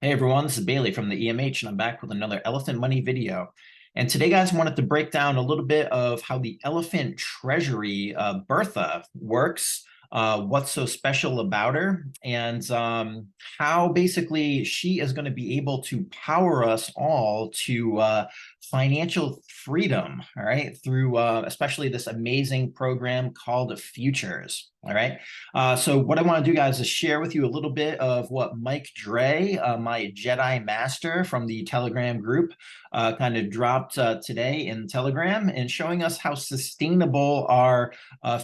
Hey everyone, this is Bailey from the EMH, and I'm back with another Elephant Money video. And today, guys, I wanted to break down a little bit of how the Elephant Treasury, Bertha, works, what's so special about her, and how basically she is going to be able to power us all to financial freedom, all right, through especially this amazing program called Futures. All right. So what I want to do, guys, is share with you a little bit of what Mike Dre, my Jedi Master from the Telegram group, kind of dropped today in Telegram, and showing us how sustainable our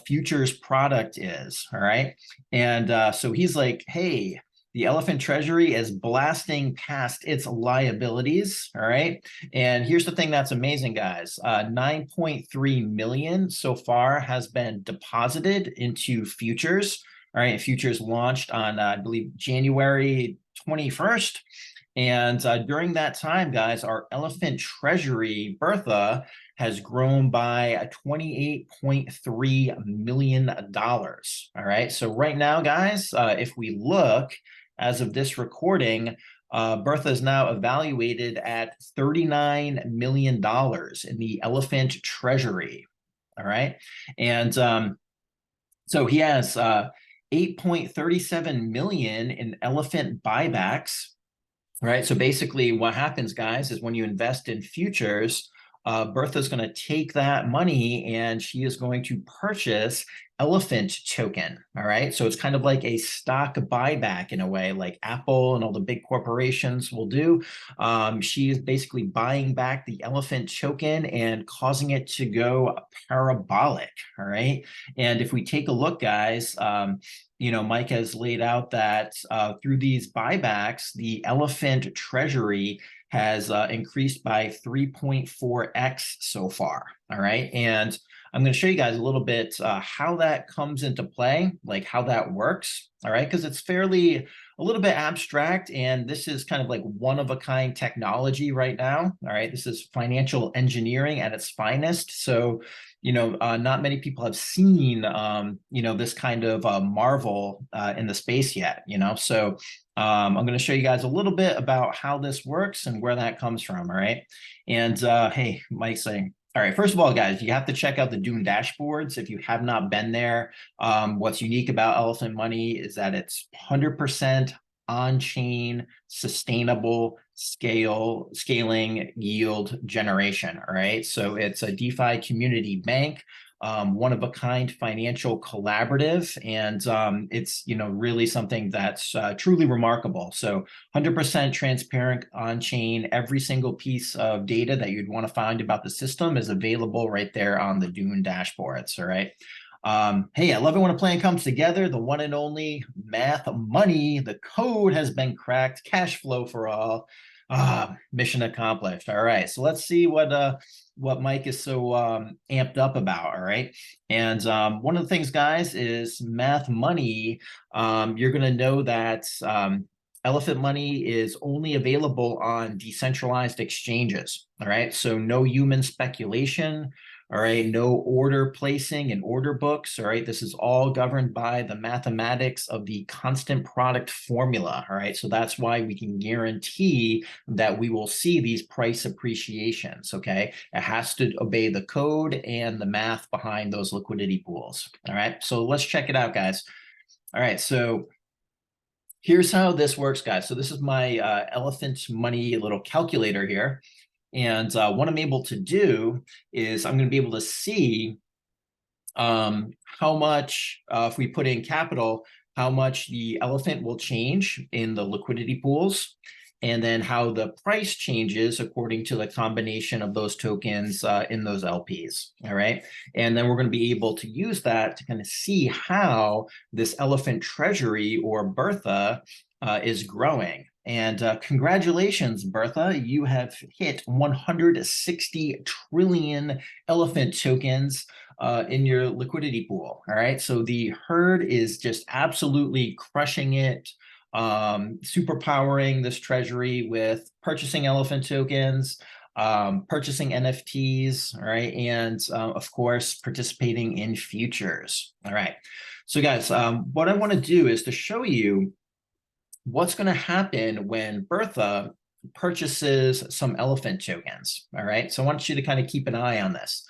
futures product is. All right. And so he's like, hey, the Elephant Treasury is blasting past its liabilities. All right. And here's the thing that's amazing, guys. 9.3 million so far has been deposited into futures. All right. Futures launched on, I believe, January 21st. And during that time, guys, our Elephant Treasury, Bertha, has grown by $28.3 million. All right. So right now, guys, if we look, as of this recording, Bertha is now evaluated at $39 million in the Elephant Treasury. All right. And so he has 8.37 million in elephant buybacks. Right. So basically what happens, guys, is when you invest in futures, Bertha's going to take that money and she is going to purchase elephant token. All right. So it's kind of like a stock buyback in a way, like Apple and all the big corporations will do. She is basically buying back the elephant token and causing it to go parabolic. All right. And if we take a look, guys, Mike has laid out that through these buybacks, the Elephant Treasury has increased by 3.4x so far. All right. And I'm going to show you guys a little bit how that comes into play, like how that works. All right. Because it's fairly a little bit abstract. And this is kind of like one of a kind technology right now. All right. This is financial engineering at its finest. So, not many people have seen, this kind of marvel in the space yet, So I'm going to show you guys a little bit about how this works and where that comes from. All right. And hey, Mike's saying, all right, first of all, guys, you have to check out the Dune dashboards if you have not been there. What's unique about Elephant Money is that it's 100% on-chain, sustainable scaling yield generation. All right, so it's a DeFi community bank, one of a kind financial collaborative, and it's really something that's truly remarkable. So 100% transparent on chain. Every single piece of data that you'd want to find about the system is available right there on the Dune dashboards. All right. Hey, I love it when a plan comes together. The one and only Math Money. The code has been cracked. Cash flow for all. Mission accomplished. All right. So let's see what Mike is so amped up about. All right. And one of the things, guys, is Math Money. You're going to know that Elephant Money is only available on decentralized exchanges. All right. So no human speculation. All right, no order placing in order books. All right, this is all governed by the mathematics of the constant product formula. All right, so that's why we can guarantee that we will see these price appreciations. Okay, it has to obey the code and the math behind those liquidity pools. All right, so let's check it out, guys. All right, so here's how this works, guys. So this is my Elephant Money little calculator here. And what I'm able to do is I'm going to be able to see how much, if we put in capital, how much the elephant will change in the liquidity pools, and then how the price changes according to the combination of those tokens in those LPs. All right. And then we're going to be able to use that to kind of see how this Elephant Treasury or Bertha is growing. And congratulations, Bertha, you have hit 160 trillion elephant tokens in your liquidity pool. All right, so the herd is just absolutely crushing it, superpowering this treasury with purchasing elephant tokens, purchasing NFTs, all right, and of course, participating in futures. All right, so guys, what I want to do is to show you what's going to happen when Bertha purchases some elephant tokens? All right, so I want you to kind of keep an eye on this.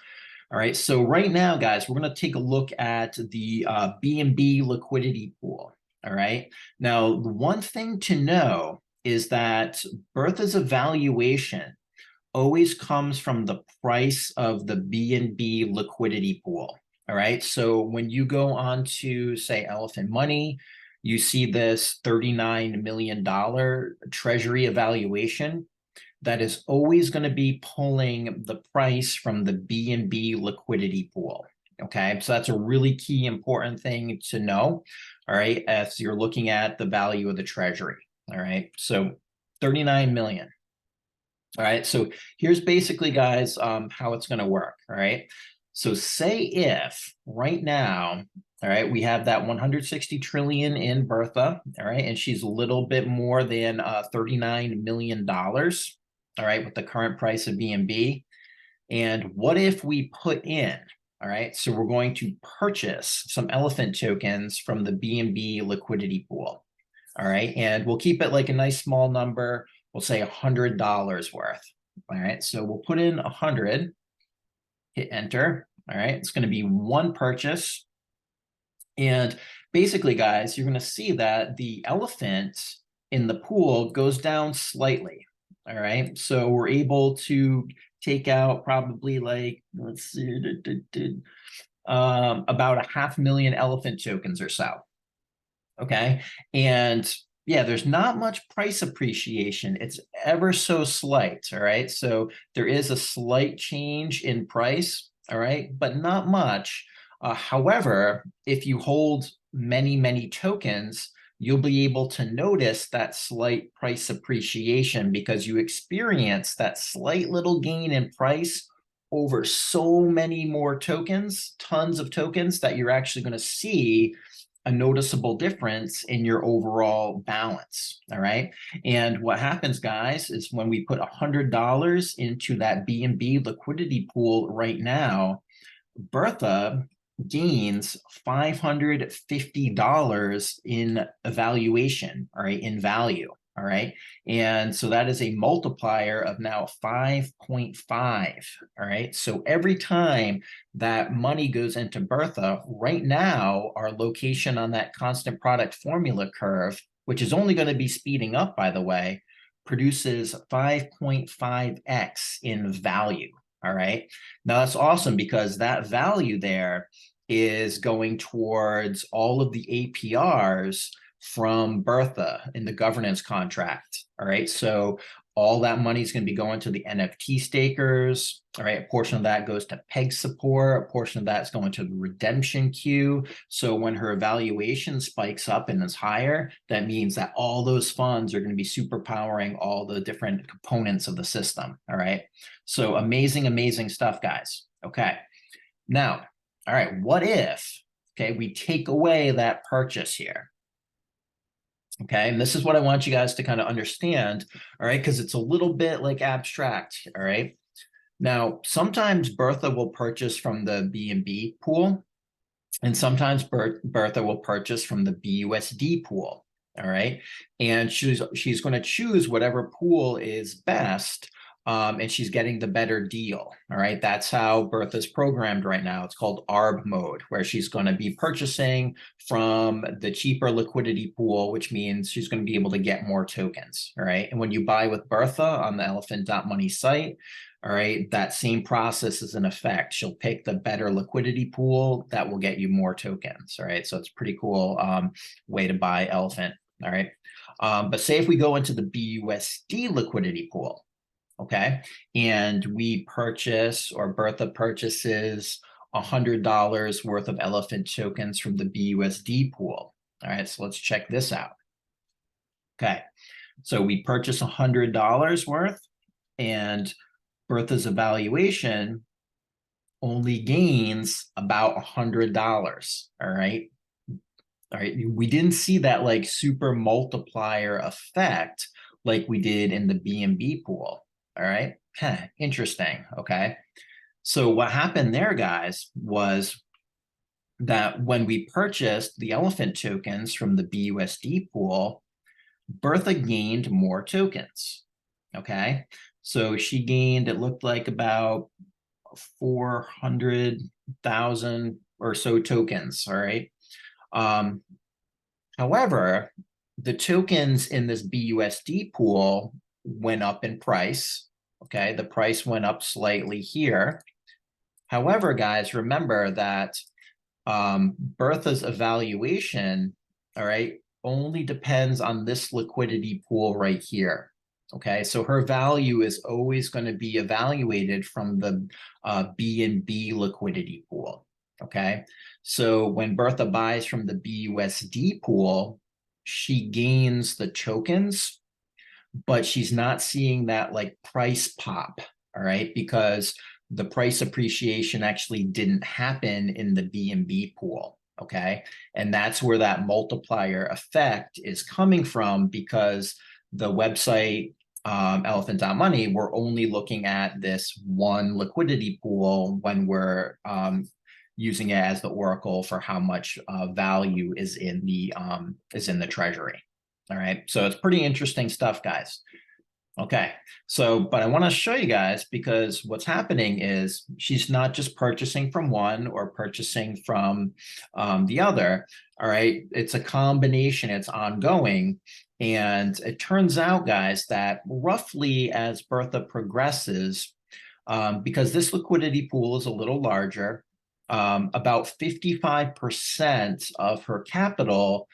All right, so right now, guys, we're going to take a look at the B&B liquidity pool. All right, now the one thing to know is that Bertha's evaluation always comes from the price of the B&B liquidity pool. All right, so when you go on to, say, Elephant Money, you see this $39 million treasury evaluation. That is always going to be pulling the price from the B&B liquidity pool. Okay, so that's a really key important thing to know. All right, as you're looking at the value of the treasury. All right, so 39 million. All right, so here's basically, guys, how it's going to work. All right, so say if right now, all right, we have that 160 trillion in Bertha, all right, and she's a little bit more than $39 million, all right, with the current price of B&B. And what if we put in, all right, so we're going to purchase some elephant tokens from the B&B liquidity pool, all right, and we'll keep it like a nice small number. We'll say $100 worth. All right, so we'll put in 100, hit enter. All right, it's going to be one purchase. And basically, guys, you're going to see that the elephant in the pool goes down slightly. All right, so we're able to take out probably like, let's see, about 500,000 elephant tokens or so. Okay, and yeah, there's not much price appreciation. It's ever so slight, all right? So there is a slight change in price, all right, but not much. However, if you hold many, many tokens, you'll be able to notice that slight price appreciation because you experience that slight little gain in price over so many more tokens, tons of tokens, that you're actually going to see a noticeable difference in your overall balance. All right. And what happens, guys, is when we put $100 into that B&B liquidity pool right now, Bertha gains $550 in evaluation, all right, in value. All right. And so that is a multiplier of now 5.5. All right. So every time that money goes into Bertha, right now, our location on that constant product formula curve, which is only going to be speeding up, by the way, produces 5.5x in value. All right. Now that's awesome because that value there is going towards all of the APRs from Bertha in the governance contract. All right, so all that money is going to be going to the NFT stakers. All right, a portion of that goes to PEG support. A portion of that is going to the redemption queue. So when her evaluation spikes up and is higher, that means that all those funds are going to be superpowering all the different components of the system. All right, so amazing, amazing stuff, guys. Okay, now, all right, what if, okay, we take away that purchase here? Okay, and this is what I want you guys to kind of understand, all right, because it's a little bit like abstract, all right? Now, sometimes Bertha will purchase from the B&B pool, and sometimes Bertha will purchase from the BUSD pool, all right? And she's going to choose whatever pool is best, and she's getting the better deal, all right? That's how Bertha's programmed right now. It's called ARB mode, where she's going to be purchasing from the cheaper liquidity pool, which means she's going to be able to get more tokens, all right? And when you buy with Bertha on the elephant.money site, all right, that same process is in effect. She'll pick the better liquidity pool that will get you more tokens, all right? So it's a pretty cool way to buy elephant, all right? But say if we go into the BUSD liquidity pool, okay, and we purchase, or Bertha purchases, $100 worth of elephant tokens from the BUSD pool. All right, so let's check this out. Okay, so we purchase $100 worth, and Bertha's evaluation only gains about $100. All right. All right. We didn't see that like super multiplier effect like we did in the B&B pool. All right. Interesting. Okay. So what happened there, guys, was that when we purchased the elephant tokens from the BUSD pool, Bertha gained more tokens. Okay, so she gained, it looked like about 400,000 or so tokens. All right. Um, However, the tokens in this BUSD pool went up in price. Okay, the price went up slightly here. However, guys, remember that Bertha's evaluation, all right, only depends on this liquidity pool right here. Okay, so her value is always going to be evaluated from the BNB liquidity pool. Okay, so when Bertha buys from the BUSD pool, she gains the tokens, but she's not seeing that like price pop. All right, because the price appreciation actually didn't happen in the BNB pool. Okay, and that's where that multiplier effect is coming from, because the website elephant.money, we're only looking at this one liquidity pool when we're using it as the oracle for how much value is in the treasury. All right, so it's pretty interesting stuff, guys. Okay, so, but I want to show you guys, because what's happening is she's not just purchasing from one or purchasing from the other. All right, it's a combination, it's ongoing. And it turns out, guys, that roughly as Bertha progresses, because this liquidity pool is a little larger, about 55% of her capital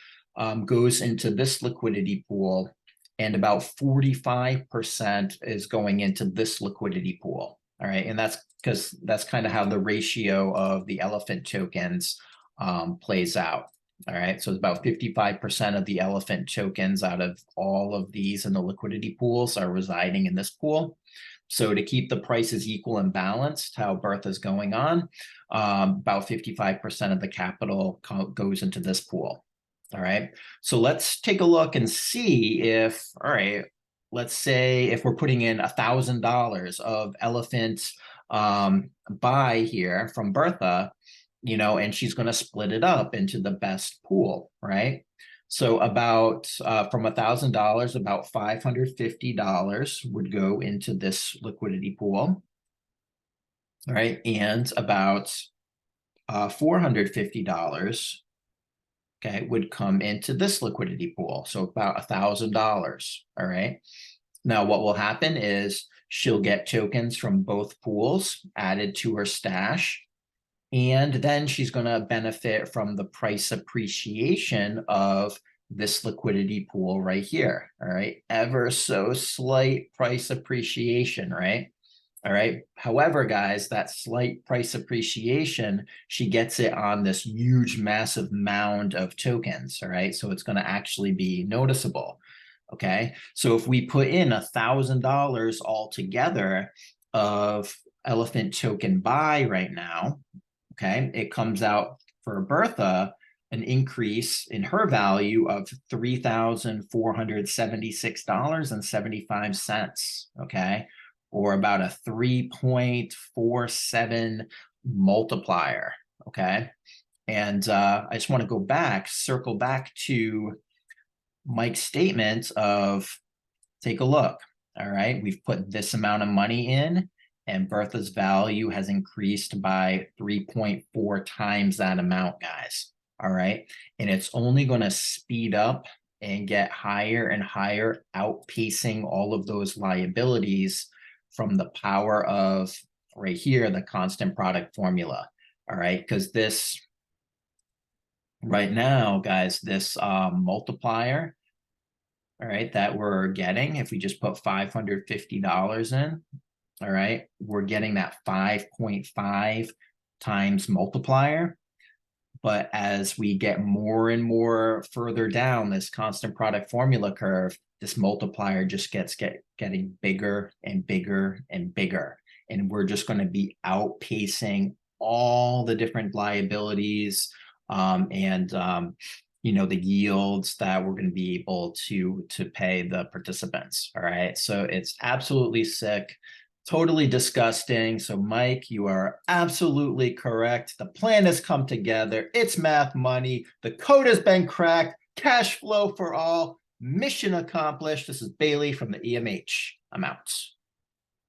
goes into this liquidity pool, and about 45% is going into this liquidity pool. All right, and that's because that's kind of how the ratio of the elephant tokens plays out. All right, so it's about 55% of the elephant tokens out of all of these in the liquidity pools are residing in this pool. So to keep the prices equal and balanced, how Bertha's going on, about 55% of the capital goes into this pool. All right, so let's take a look and see if, all right, let's say if we're putting in $1,000 of elephant buy here from Bertha, you know, and she's going to split it up into the best pool, right? So about from $1,000, about $550 would go into this liquidity pool, all right, and about $450, okay, would come into this liquidity pool. So about $1,000. All right. Now, what will happen is she'll get tokens from both pools added to her stash. And then she's going to benefit from the price appreciation of this liquidity pool right here. All right. Ever so slight price appreciation, right? All right. However, guys, that slight price appreciation, she gets it on this huge, massive mound of tokens. All right. So it's going to actually be noticeable. Okay. So if we put in $1,000 altogether of elephant token buy right now, okay, it comes out for Bertha an increase in her value of $3,476.75. Okay, or about a 3.47 multiplier. Okay, and I just want to circle back to Mike's statement of take a look. All right, we've put this amount of money in, and Bertha's value has increased by 3.4 times that amount, guys. All right, and it's only going to speed up and get higher and higher, outpacing all of those liabilities from the power of right here, the constant product formula. All right, because this right now, guys, this multiplier, all right, that we're getting, if we just put $550 in, all right, we're getting that 5.5 times multiplier. But as we get more and more further down this constant product formula curve, this multiplier just getting bigger and bigger and bigger. And we're just going to be outpacing all the different liabilities you know, the yields that we're going to be able to pay the participants. All right. So it's absolutely sick. Totally disgusting. So Mike, you are absolutely correct. The plan has come together. It's math money. The code has been cracked. Cash flow for all. Mission accomplished. This is Bailey from the EMH. I'm out.